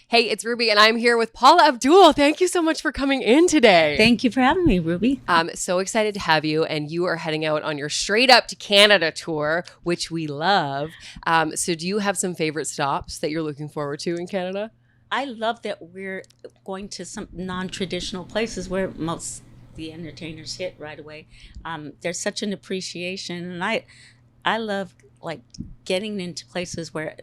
Hey, it's Ruby, and I'm here with Paula Abdul. Thank you so much for coming in today. Thank you for having me, Ruby. I'm so excited to have you, and you are heading out on your Straight Up to Canada tour, which we love. So do you have some favorite stops that you're looking forward to in Canada? I love that we're going to some non-traditional places where most the entertainers hit right away. There's such an appreciation, and I love like getting into places where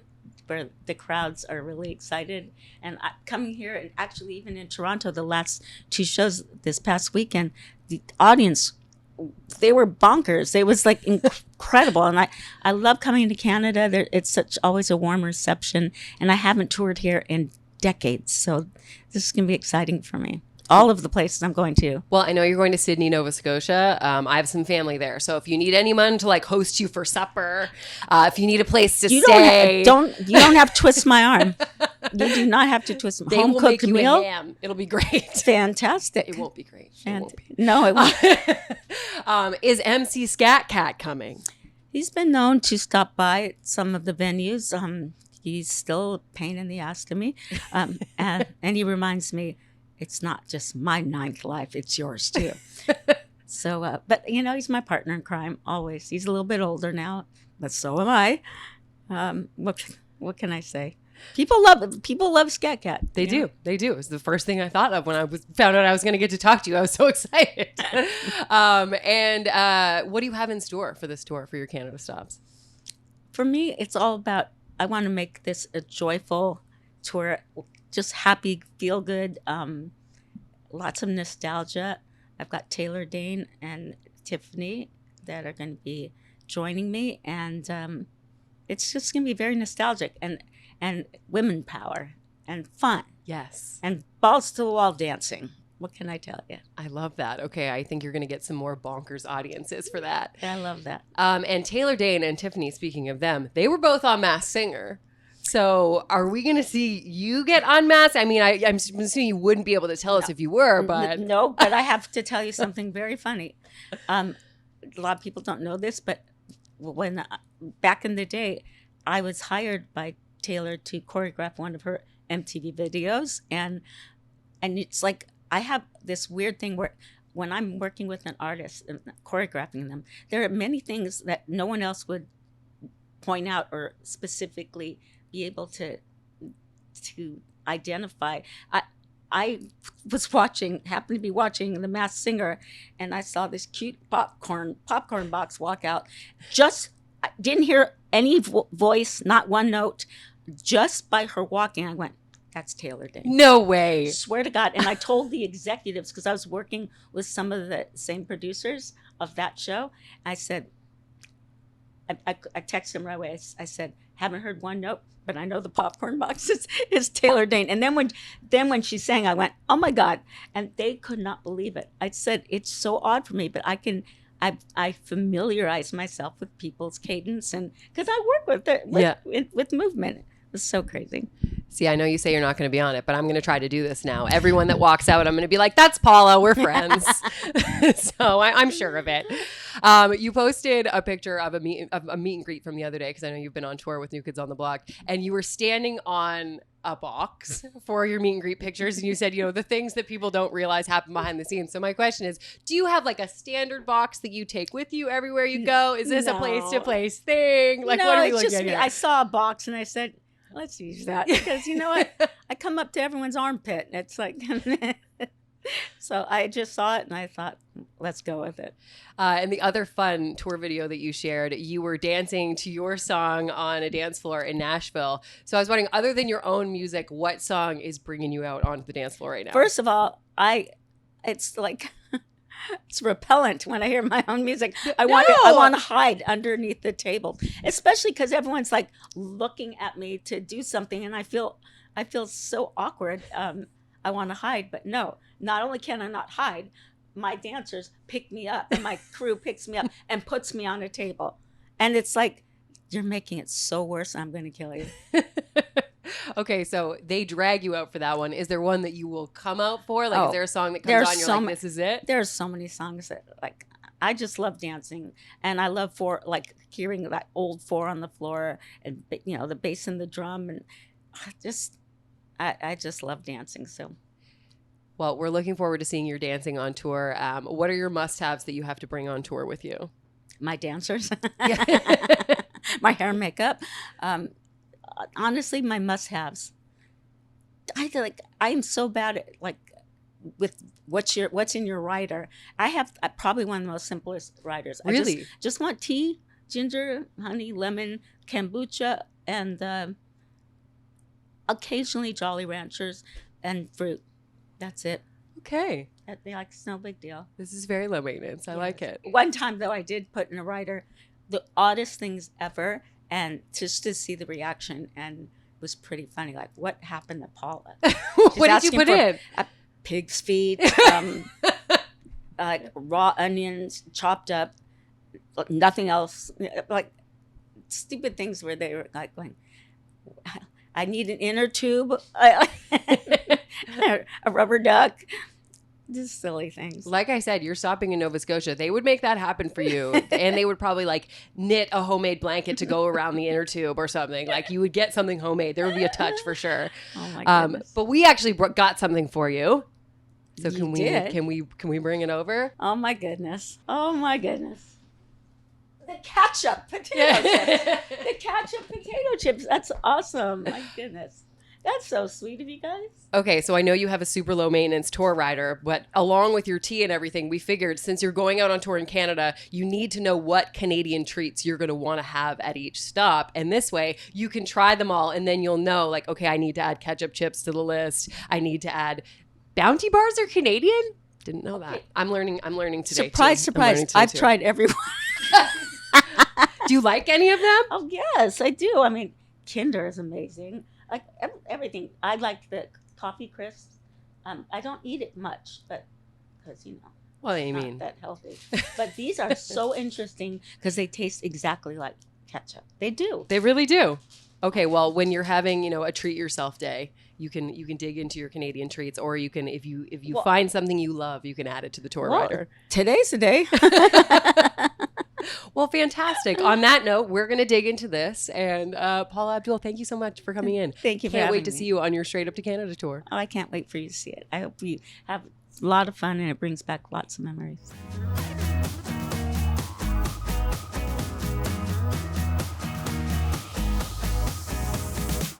the crowds are really excited. And coming here, and actually even in Toronto, the last two shows this past weekend, the audience, they were bonkers. It was like incredible. And I love coming to Canada. It's always a warm reception. And I haven't toured here in decades. So this is going to be exciting for me. All of the places I'm going to. Well, I know you're going to Sydney, Nova Scotia. I have some family there. So if you need anyone to like host you for supper, if you need a place to stay. You don't have to twist my arm. You do not have to twist my arm. Home cooked meal. Ham. It'll be great. Fantastic. It won't be great. No, it won't. Is MC Skat Kat coming? He's been known to stop by at some of the venues. He's still a pain in the ass to me. And he reminds me, it's not just my ninth life, it's yours too. So, but you know, he's my partner in crime always. He's a little bit older now, but so am I. What can I say? People love Skat Kat. They do. It was the first thing I thought of when I found out I was going to get to talk to you. I was so excited. And what do you have in store for this tour for your Canada stops? For me, it's all about, I want to make this a joyful tour. Just happy, feel good, lots of nostalgia. I've got Taylor Dayne and Tiffany that are going to be joining me, and it's just going to be very nostalgic and women power and fun. Yes. And balls to the wall dancing. What can I tell you? I love that. Okay, I think you're going to get some more bonkers audiences for that. I love that. And Taylor Dayne and Tiffany, speaking of them, they were both on Masked Singer. So are we going to see you get unmasked? I mean, I'm assuming you wouldn't be able to tell us if you were, but... No, but I have to tell you something very funny. A lot of people don't know this, but when back in the day, I was hired by Taylor to choreograph one of her MTV videos. And it's like, I have this weird thing where when I'm working with an artist and choreographing them, there are many things that no one else would point out or specifically be able to identify. I was happened to be watching The Masked Singer, and I saw this cute popcorn box walk out. I didn't hear any voice, not one note. Just by her walking, I went, that's Taylor Dayne. No way. Swear to God. And I told the executives, because I was working with some of the same producers of that show. I said, I texted him right away. I said, haven't heard one note, but I know the popcorn box is Taylor Dayne. And then when she sang, I went, oh my God. And they could not believe it. I said, it's so odd for me, but I familiarize myself with people's cadence, and because I work with movement. It was so crazy. See, I know you say you're not going to be on it, but I'm going to try to do this now. Everyone that walks out, I'm going to be like, that's Paula, we're friends. So I'm sure of it. You posted a picture of a meet and greet from the other day, because I know you've been on tour with New Kids on the Block, and you were standing on a box for your meet and greet pictures, and you said, the things that people don't realize happen behind the scenes. So my question is, do you have like a standard box that you take with you everywhere you go? Is this a place-to-place thing? Like, what are we looking at here? I saw a box and I said, let's use that, because you know what? I come up to everyone's armpit. And it's like, so I just saw it and I thought, let's go with it. And the other fun tour video that you shared, you were dancing to your song on a dance floor in Nashville. So I was wondering, other than your own music, what song is bringing you out onto the dance floor right now? First of all, it's like... It's repellent when I hear my own music. I want to hide underneath the table, especially because everyone's like looking at me to do something, and I feel so awkward. I want to hide, but no. Not only can I not hide, my dancers pick me up, and my crew picks me up and puts me on a table, and it's like, you're making it so worse. I'm going to kill you. Okay, so they drag you out for that one. Is there one that you will come out for? Like, is there a song that comes on, you're like, this is it? There's so many songs that, like, I just love dancing. And I love hearing that old 4 on the floor and, the bass and the drum. And just, I just love dancing. So Well, we're looking forward to seeing your dancing on tour. What are your must-haves that you have to bring on tour with you? my dancers, Yeah. my hair and makeup. Honestly, my must-haves. I'm so bad at like with what's in your rider. I have probably one of the most simplest riders. Really? I just want tea, ginger, honey, lemon, kombucha, and occasionally Jolly Ranchers and fruit. That's it. Okay. It's no big deal. This is very low maintenance. I like it. One time though, I did put in a rider the oddest things ever, and just to see the reaction, and it was pretty funny. Like, what happened to Paula? What did you put in? Pig's feet, like raw onions chopped up, nothing else. Like stupid things where they were like going, I need an inner tube, a rubber duck. Just silly things. Like I said, you're stopping in Nova Scotia. They would make that happen for you. And they would probably like knit a homemade blanket to go around the inner tube or something. Like you would get something homemade. There would be a touch for sure. Oh my goodness. But we actually got something for you. So You can we bring it over? Oh my goodness. Oh my goodness. The ketchup potato chips. The ketchup potato chips. That's awesome. My goodness. That's so sweet of you guys. Okay, so I know you have a super low maintenance tour rider, but along with your tea and everything, we figured since you're going out on tour in Canada, you need to know what Canadian treats you're going to want to have at each stop. And this way you can try them all and then you'll know like, okay, I need to add ketchup chips to the list. I need to add Bounty bars are Canadian? Didn't know that. I'm learning today. Surprise. I've tried every one. Do you like any of them? Oh, yes, I do. I mean, Kinder is amazing. Like everything. I like the coffee crisps. I don't eat it much, but because Well, I it's mean, not that healthy. But these are so interesting because they taste exactly like ketchup. They do. they really do. Okay, well, when you're having, a treat yourself day, you can dig into your Canadian treats, or you can if you find something you love, you can add it to the tour rider. Today's the day. Well, fantastic. On that note, we're going to dig into this. And Paula Abdul, thank you so much for coming in. Thank you for Can't having wait to me. see you on your Straight Up to Canada tour. Oh, I can't wait for you to see it. I hope you have a lot of fun and it brings back lots of memories.